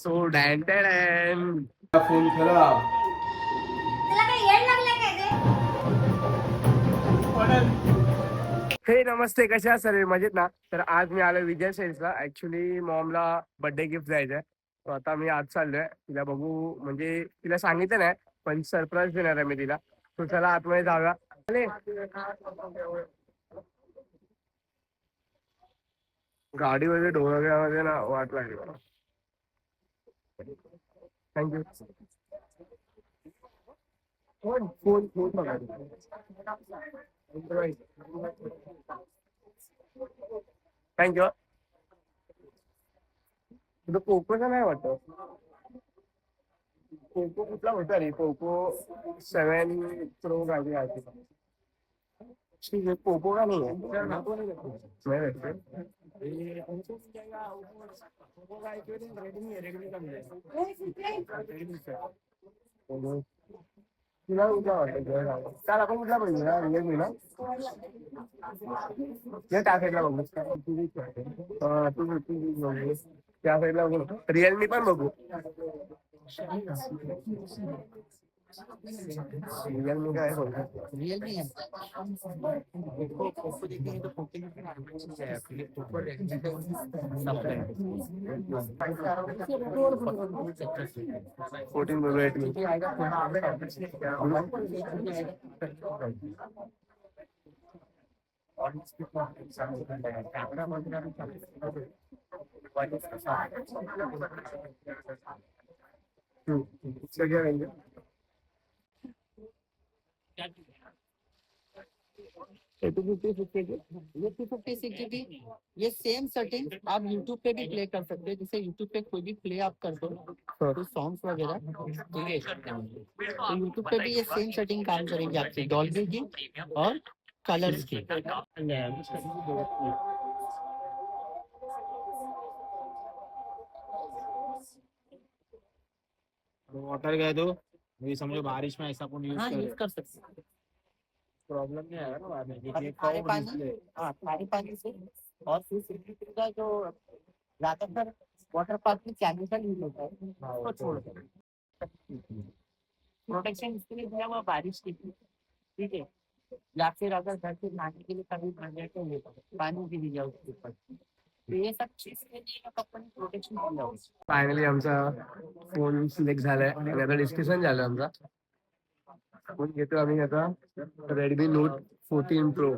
So dan dan. Phone खराब. तुला काय येड लागलं काय हे नमस्ते, कशा आहात सर्व? मजेत ना? तर आज मी आलो विजय सेल्सला. ऍक्च्युली मॉमला बर्थडे गिफ्ट द्यायचंय. तर आता मी आज चाललोय तिला बघू, म्हणजे तिला सांगितलं नाही पण सरप्राईज देणार आहे मी तिला. तो चला आतमध्ये जाऊया. अरे, गाडीमध्ये ढोळ्यामध्ये ना वाट लागली. थँक्यू. फोन फोन फोन बघा. थँक्यू. तुझं पोकोचा नाही वाटत. पोको कुठला होता रे? पोको 7 प्रो गाडी आहे. ठीक है, पोको का नहीं है? मैं वैसे पोको का रेडमी है, रेडमी का मिलेगा। तुला कुठला वाटतं? काल आपण कुठला बघितला? रिअलमी ना? या त्या साईडला बघू. त्या साईडला बघू. रिअलमी पण बघू. रिअलमी काय बघू? रियलमी है। पोको पोको देखेंगे तो पोको की नॉर्मल है, फिर पोको रेडमी का सब है। 14 बघू. रेडमी कैमरा वगैरह इसका क्या रहेंगे? ये 256 GB, ये सेम सेटिंग आप यूट्यूब पे भी प्ले कर सकते हैं। जैसे यूट्यूब पे कोई भी प्ले आप कर दो तो सॉन्ग्स वगैरह तो ये तो यूट्यूब पे भी ये सेम सेटिंग काम करेंगे आपकी डॉल्बी की और कलर्स की। वाटर गए तो ये समझो बारिश में ऐसा कौन यूज हाँ यूज करे, कर सकते हैं। प्रॉब्लम नहीं आएगा ना बाद में। और ये खारे कौन पानी, डिस्प्ले हाँ खारे पानी से और फिर सिर्फ का जो ज्यादातर वाटर पार्क में केमिकल यूज होता है उसको छोड़ दो। प्रोटेक्शन इसके लिए दिया हुआ बारिश के लिए, ठीक है। या फिर अगर घर से नहाने के लिए कभी बन जाए तो ये पानी भी दिया उसके ऊपर, तो ये सब चीज के लिए कंपनी प्रोटेक्शन दिया हुआ है। फायनली आमचा फोन सिलेक्ट झालाय आणि आता डिस्कशन झालं आमचा. फोन घेतो आम्ही आता रेडमी नोट 14 प्रो.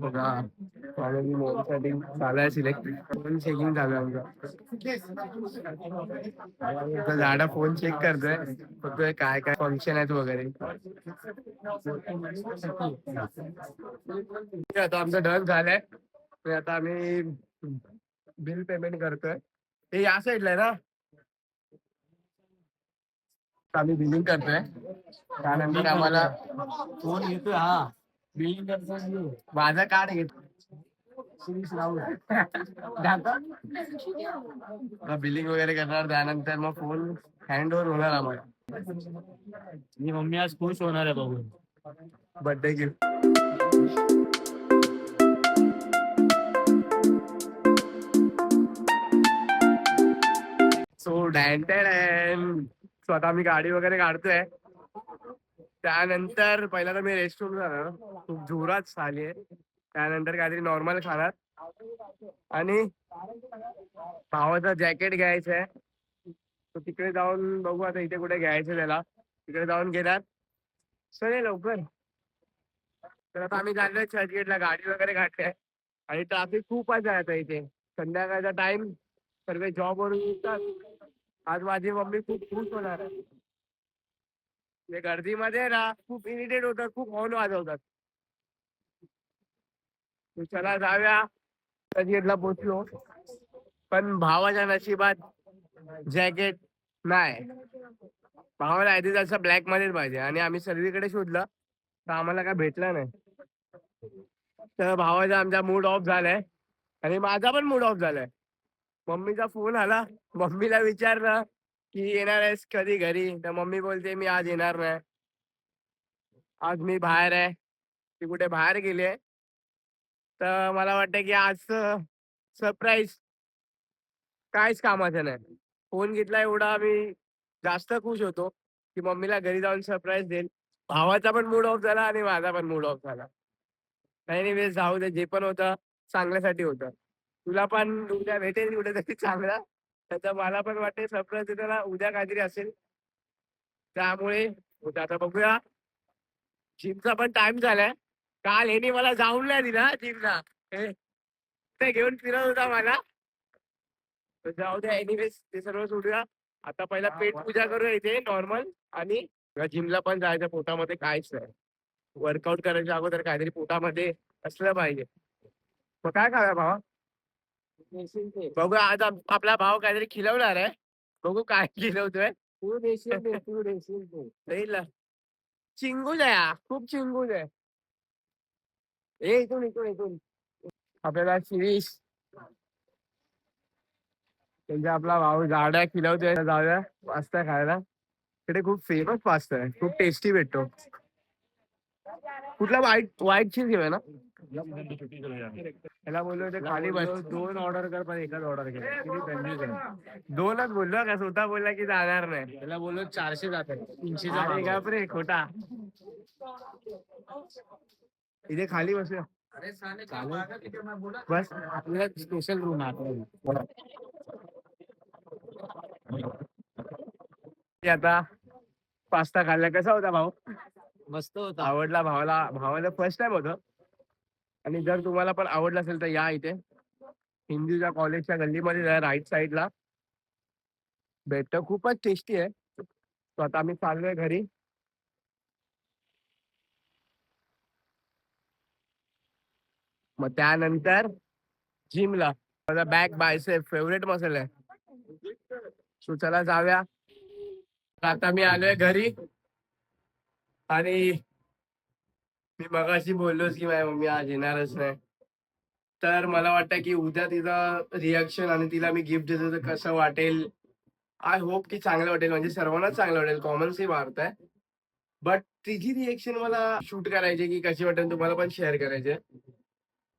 बघा फायनली मोबाईलसाठी झालाय सिलेक्ट. फोन चेकिंग झालं आमचा. आता झाडा फोन चेक करतोय, बघतोय काय काय फंक्शन आहेत वगैरे. आता आमचं डन झालंय. तर आता आम्ही बिल पेमेंट करतोय. हे या साईडला आहे ना? आम्ही बिलिंग करतोय. त्यानंतर आम्हाला फोन येतोय. हा बिलिंग करतो. माझा कार्ड घेतो. बिलिंग वगैरे करणार, त्यानंतर मग फोन हँड ओव्हर होणार आम्हाला. मी मम्मी आज खुश होणार आहे बघून. Birthday gift. So dan dan. So आता मी गाडी वगैरे काढतोय. त्यानंतर पहिला तर मी रेस्टरूम जाणार, खूप जोरात आली आहे. त्यानंतर काहीतरी नॉर्मल खाणार आणि भावाचा जॅकेट घ्यायचंय. तो तिकडे जाऊन बघू आता, इथे कुठे घ्यायचं त्याला. तिकडे जाऊन घेणार. चल ये लवकर. तर आता आम्ही चाललोय चर्चगेटला, गाडी वगैरे काढते. आणि ट्रॅफिक खूप आहे आता इथे. संध्याकाळचा टाइम, सर्व जॉबवरून येतात. आज माझी मम्मी खूप खुश होणार आहे. ते गर्दीमध्ये ना खूप इरिटेट होतात, खूप हॉर्न वाजवतात. चला जाऊया. चर्चगेटला पोहोचलो, पण भावाच्या नशिबात जॅकेट नाही. भावाला आधी असं ब्लॅक मध्येच पाहिजे आणि आम्ही सर्वीकडे शोधलं तर आम्हाला काय भेटलं नाही. तर भावाचा आमचा मूड ऑफ झालाय आणि माझा पण मूड ऑफ झालाय. मम्मीचा फोन आला, मम्मीला विचारलं की येणार आहेस कधी घरी, तर मम्मी बोलते मी आज येणार नाही, आज मी बाहेर आहे. ती कुठे बाहेर गेली आहे. तर मला वाटतं की आज सरप्राईज काहीच कामाचं नाही. फोन घेतला एवढा मी जास्त खुश होतो की मम्मीला घरी जाऊन सरप्राईज देईल. भावाचा पण मूड ऑफ झाला आणि माझा पण मूड ऑफ झाला. काही वेळेस जाऊ दे, जे पण होतं चांगल्यासाठी होतं. तुला पण उद्या भेटेल कुठेतरी चांगला, तर मला पण वाटेल सरप्राईज देताना उद्या काहीतरी असेल. त्यामुळे उद्या आता बघूया. जिमचा पण टाइम झालाय. काल ह्याने मला जाऊन नाही दिला जिमला, ते घेऊन फिरत होता मला. तर जाऊ द्या, एनिवेज ते सर्व सोडूया. आता पहिला पेट पूजा करूया इथे नॉर्मल, आणि जिमला पण जायचं. पोटामध्ये काहीच नाही. वर्कआउट करायच्या अगोदर काहीतरी पोटामध्ये असलं पाहिजे. मग काय खाव्या भावा? बघू आज आपला भाव काहीतरी खिलवणार आहे. बघू काय खिलवतोय. चिंगूज आहे, खूप चिंगूज आहे. इथून इथून इथून आपल्याला शिरीष म्हणजे आपला भाऊ झाड्या खिलवतोय. जाऊया पास्ता खायला. तिकडे खूप फेमस पास्ता आहे, खूप टेस्टी भेटतो. कुठला व्हाईट चीज घेऊया ना. त्याला बोललो ते खाली बस, 2 ऑर्डर कर पण एकच ऑर्डर कर. 2च बोललो का? स्वतः बोलला की जाणार नाही. त्याला बोललो 400 जातात, 300 अरे बापरे, खोटा. इथे खाली बसूया बस. आपल्याला स्पेशल रूम आहे. आता पास्ता खाल्ला, कसा होता भाऊ? मस्त होता. आवडला भावाला. भावाला फर्स्ट टाइम होतं. आणि जर तुम्हाला पण आवडलं असेल तर या इथे हिंदूच्या कॉलेजच्या गल्लीमध्ये जा, राईट साईडला भेटतं. खूपच टेस्टी आहे. तो आता आम्ही चाललोय घरी. मग त्यानंतर जिमला. माझा बॅक बायसेप फेवरेट मसल आहे. सो चला जाऊया. आता मी आलोय घरी आणि मी मगाशी बोललोच की माझी मम्मी आज येणारच नाही. तर मला वाटतं की उद्या तिचं रिॲक्शन आणि तिला मी गिफ्ट देतो तर कसं वाटेल. आय होप की चांगलं वाटेल, म्हणजे सर्वांनाच चांगलं वाटेल. कॉमन्सही वाढत आहे, बट तिची रिॲक्शन मला शूट करायची की कशी वाटेल तुम्हाला पण शेअर करायचे.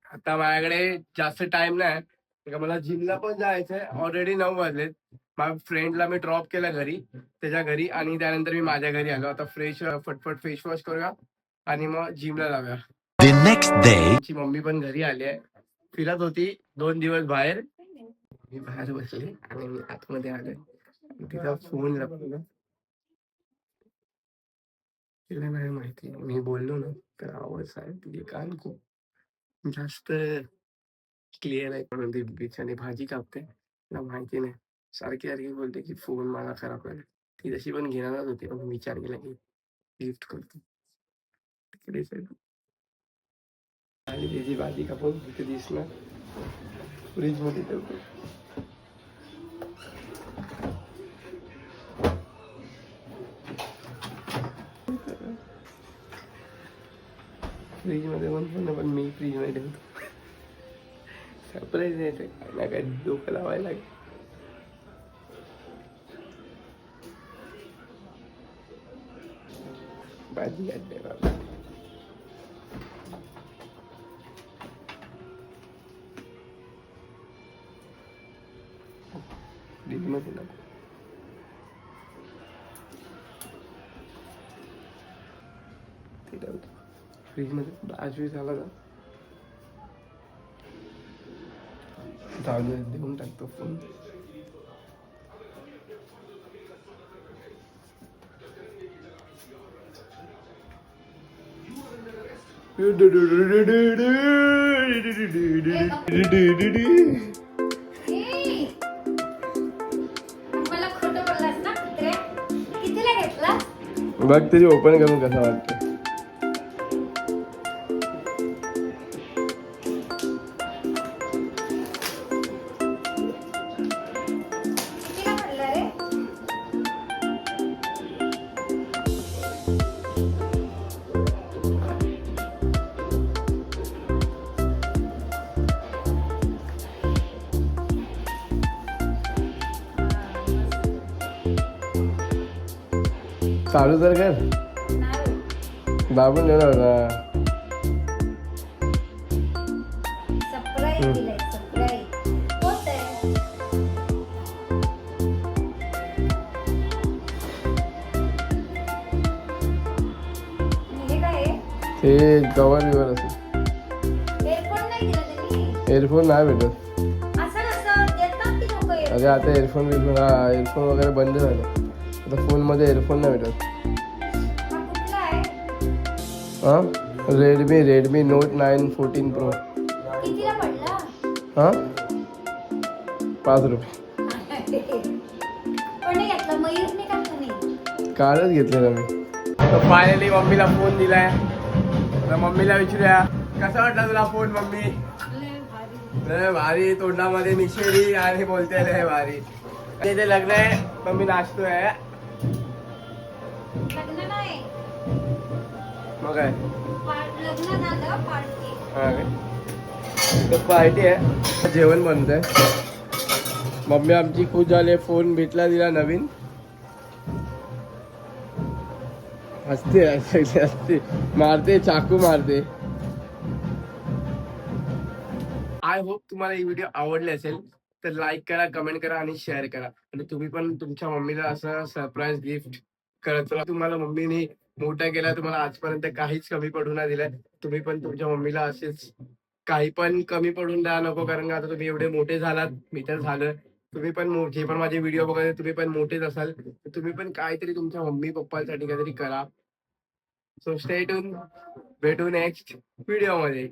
आता माझ्याकडे जास्त टाइम नाही, कारण मला जिमला पण जायचंय. ऑलरेडी 9 वाजलेत. माझ्या फ्रेंडला मी ड्रॉप केला घरी, त्याच्या घरी, आणि त्यानंतर मी माझ्या घरी आलो. आता फ्रेश फटफट फेस वॉश करूया आणि मग जिमला जाऊया. तिची मम्मी पण घरी आली आहे. फिरत होती 2 दिवस बाहेर. मी बाहेर बसले आणि मी आतमध्ये आलोय. तिचा फोन लागतो. तिला नाही माहिती मी बोललो ना तर आवाज आहे. तिचे कान खूप जास्त क्लिअर आहे. म्हणून ती बिचारी भाजी कापते. तिला माहिती नाही. सारखी सारखी बोलते की फोन मला खराब आहे. ती जशी पण घेणारच होती, पण विचार केला की गिफ्ट करतो. तिकडेच आहे आणि त्याची भाजी कापून तिथे दिसणार. फ्रीज मध्ये ठेवतो. फ्रीज मध्ये पण मी फ्रीज मध्ये ठेवतो. सरप्राईज द्यायचं काय ना काय डोकं लावायला लागेल. भाजी काढते बाबा. फ्रीज मध्ये नको. ते ठेवतो फ्रीज मध्ये. आजवी झाला ना जाऊन देऊन टाकतो फोन. मला खोटं बोललास ना कुत्रे? कितीला घेतला? बघ तरी ओपन करून कसं वाटतं. कितीला पडला रे? चालू तर कर. नाही. दाबून देणार होता. सरप्राईज दिलंय, सरप्राईज. होत आहे. हे कवर बिवर असेल. एअरफोन नाही दिला त्यांनी. एअरफोन नाही भेटत. असं नसतं देतात की लोक अरे आता एअरफोन एअरफोन वगैरे बंद झालं. आता फोनमध्ये एअरफोन नाही भेटत. हा कुठला आहे? हां रेडमी नोट 9 14 प्रो. कितीला पडला? हां 5 रुपये. कोणी घेतला? मयूरने का तुम्ही? कालच घेतलेला मी. तर फायनली मम्मीला फोन दिलाय. तर मम्मीला विचारूया कसा वाटला तुला फोन मम्मी. लय भारी. तोंडामध्ये मिशेरी आणि बोलते लय भारी. इथे लग्न आहे मम्मी नाचतोय. लग्न नाही. मग काय लग्न झालं पार्टी. हा काय तर पार्टी आहे. जेवण बनतंय. मम्मी आमची खुश झाली. फोन भेटला दिला नवीन. हसते मारते चाकू मारते. आय होप तुम्हाला ही व्हिडिओ आवडली असेल तर लाईक करा, कमेंट करा आणि शेअर करा. आणि तुम्ही पण तुमच्या मम्मीला असं सरप्राईज गिफ्ट करत चला. तुम्हाला मम्मीने मोठा केला. तुम्हाला आजपर्यंत काहीच कमी पडू नाही दिलं. तुम्ही पण तुमच्या मम्मीला असेच काही पण कमी पडून द्या नको. कारण का आता तुम्ही एवढे मोठे झालात. मी तर झालं. तुम्ही पण जे पण माझे व्हिडिओ बघायचे तुम्ही पण मोठेच असाल. तर तुम्ही पण काहीतरी तुमच्या मम्मी पप्पांसाठी काहीतरी करा. So stay tune. भेटू नेक्स्ट व्हिडिओ मध्ये.